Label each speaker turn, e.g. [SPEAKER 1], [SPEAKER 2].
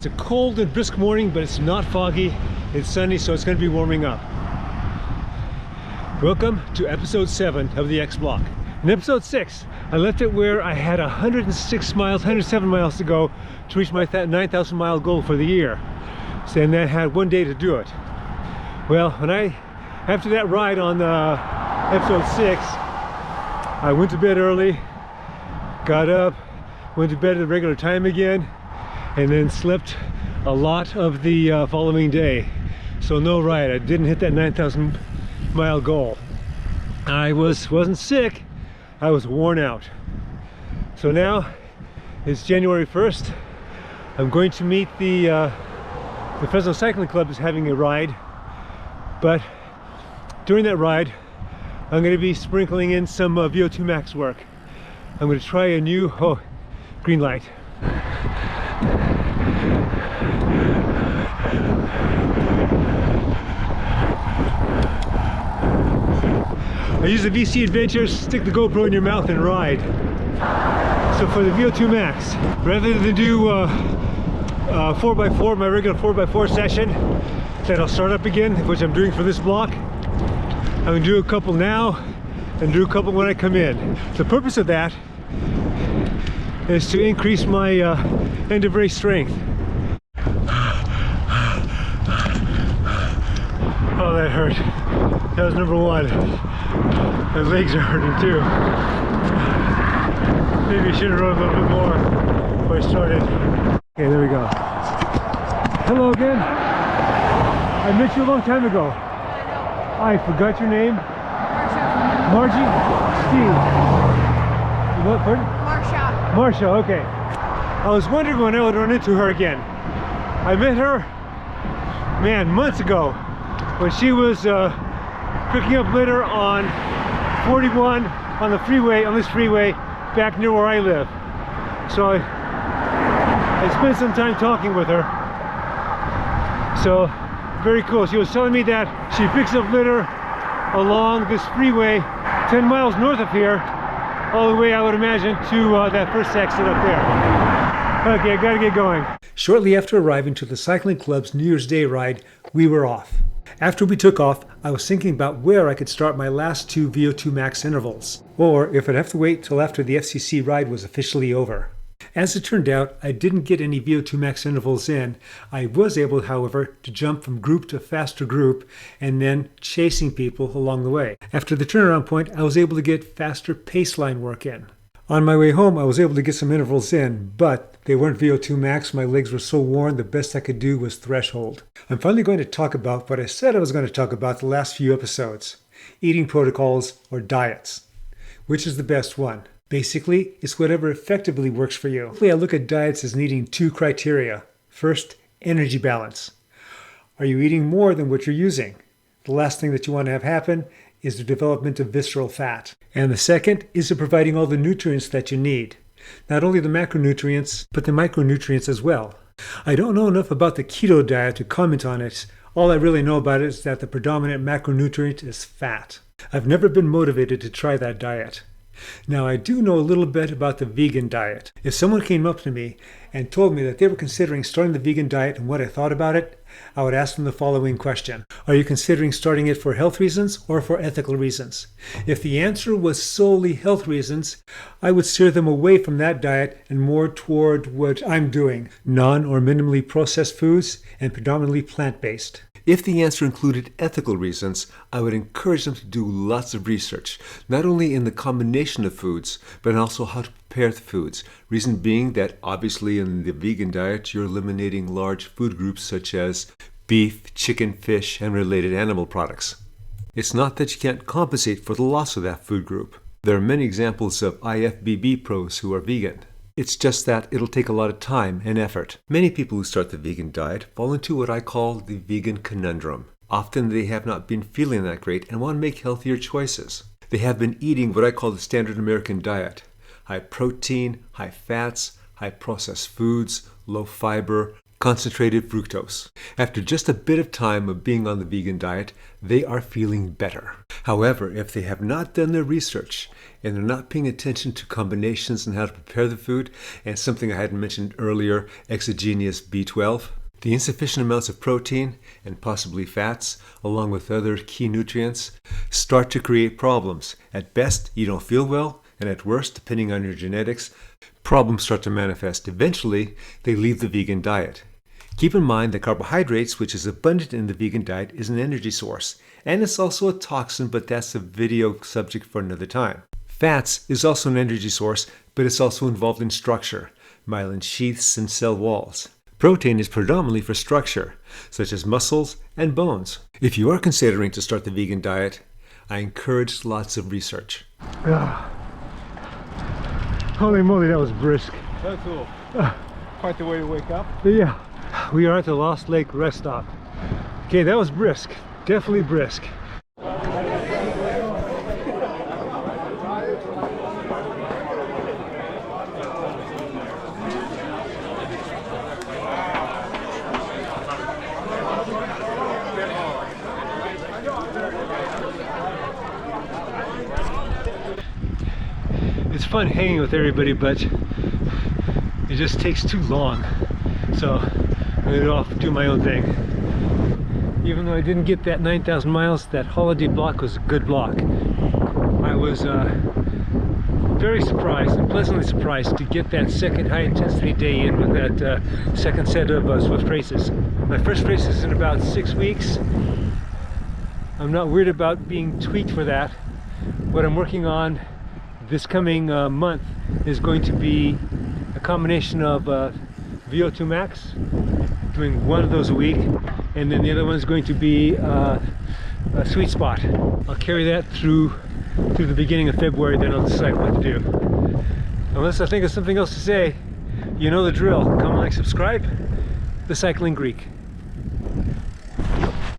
[SPEAKER 1] It's a cold and brisk morning, but it's not foggy. It's sunny, so it's going to be warming up. Welcome to episode 7 of the X Block. In episode 6, I left it where I had 107 miles to go to reach my 9,000 mile goal for the year. So, and I had one day to do it. Well, after that ride on episode 6, I went to bed early, got up, went to bed at the regular time again, and then slept a lot of the following day. So no ride. I didn't hit that 9,000 mile goal. I wasn't sick, I was worn out. So now it's January 1st. I'm going to meet the Fresno Cycling Club is having a ride, but during that ride I'm going to be sprinkling in some VO2 max work. I'm going to try a new green light. I use the VC Adventures, stick the GoPro in your mouth and ride. So for the VO2 max, rather than do 4x4, my regular 4x4 session that I'll start up again, which I'm doing for this block, I'm going to do a couple now and do a couple when I come in. The purpose of that is to increase my end of race strength. Oh, that hurt. That was number 1. My legs are hurting too. Maybe I should have rode a little bit more before I started. Okay, there we go. Hello again. I met you a long time ago. I forgot your name. Marsha. Margie? Steve. What, pardon?
[SPEAKER 2] Marsha.
[SPEAKER 1] Marsha, okay. I was wondering when I would run into her again. I met her, man, months ago when she was picking up litter on 41 on the freeway, on this freeway, back near where I live. So I spent some time talking with her. So very cool. She was telling me that she picks up litter along this freeway 10 miles north of here, all the way, I would imagine, to that first exit up there. Okay, I gotta get going. Shortly after arriving to the cycling club's New Year's Day ride, we were off. After we took off, I was thinking about where I could start my last 2 VO2 max intervals, or if I'd have to wait till after the FCC ride was officially over. As it turned out, I didn't get any VO2 max intervals in. I was able, however, to jump from group to faster group and then chasing people along the way. After the turnaround point, I was able to get faster paceline work in. On my way home, I was able to get some intervals in, but they weren't VO2 max. My legs were so worn, the best I could do was threshold. I'm finally going to talk about what I said I was going to talk about the last few episodes: eating protocols or diets. Which is the best one? Basically, it's whatever effectively works for you. I look at diets as needing 2 criteria. First, energy balance. Are you eating more than what you're using? The last thing that you want to have happen is the development of visceral fat. And the second is providing all the nutrients that you need. Not only the macronutrients, but the micronutrients as well. I don't know enough about the keto diet to comment on it. All I really know about it is that the predominant macronutrient is fat. I've never been motivated to try that diet. Now, I do know a little bit about the vegan diet. If someone came up to me and told me that they were considering starting the vegan diet and what I thought about it, I would ask them the following question: are you considering starting it for health reasons or for ethical reasons? If the answer was solely health reasons, I would steer them away from that diet and more toward what I'm doing: non or minimally processed foods and predominantly plant-based. If the answer included ethical reasons, I would encourage them to do lots of research, not only in the combination of foods, but also how to prepare the foods. Reason being that obviously in the vegan diet, you're eliminating large food groups such as beef, chicken, fish, and related animal products. It's not that you can't compensate for the loss of that food group. There are many examples of IFBB pros who are vegan. It's just that it'll take a lot of time and effort. Many people who start the vegan diet fall into what I call the vegan conundrum. Often they have not been feeling that great and want to make healthier choices. They have been eating what I call the standard American diet: high protein, high fats, high processed foods, low fiber, concentrated fructose. After just a bit of time of being on the vegan diet, they are feeling better. However, if they have not done their research and they're not paying attention to combinations and how to prepare the food, and something I hadn't mentioned earlier, exogenous B12, the insufficient amounts of protein and possibly fats, along with other key nutrients, start to create problems. At best, you don't feel well, and at worst, depending on your genetics, problems start to manifest. Eventually, they leave the vegan diet. Keep in mind that carbohydrates, which is abundant in the vegan diet, is an energy source, and it's also a toxin, but that's a video subject for another time. Fats is also an energy source, but it's also involved in structure, myelin sheaths and cell walls. Protein is predominantly for structure, such as muscles and bones. If you are considering to start the vegan diet, I encourage lots of research. Holy moly, that was brisk.
[SPEAKER 2] So cool. Quite the way to wake up.
[SPEAKER 1] Yeah, we are at the Lost Lake rest stop. Okay, that was brisk, definitely brisk. It's fun hanging with everybody, but it just takes too long. So I'm gonna go off and do my own thing. Even though I didn't get that 9,000 miles, that holiday block was a good block. I was very surprised and pleasantly surprised to get that second high intensity day in with that second set of Swift races. My first race is in about 6 weeks. I'm not worried about being tweaked for that. What I'm working on this coming month is going to be a combination of VO2 max, doing one of those a week, and then the other one is going to be a sweet spot. I'll carry that through the beginning of February, then I'll decide what to do. Unless I think of something else to say, you know the drill. Comment, like, subscribe. The Cycling Greek.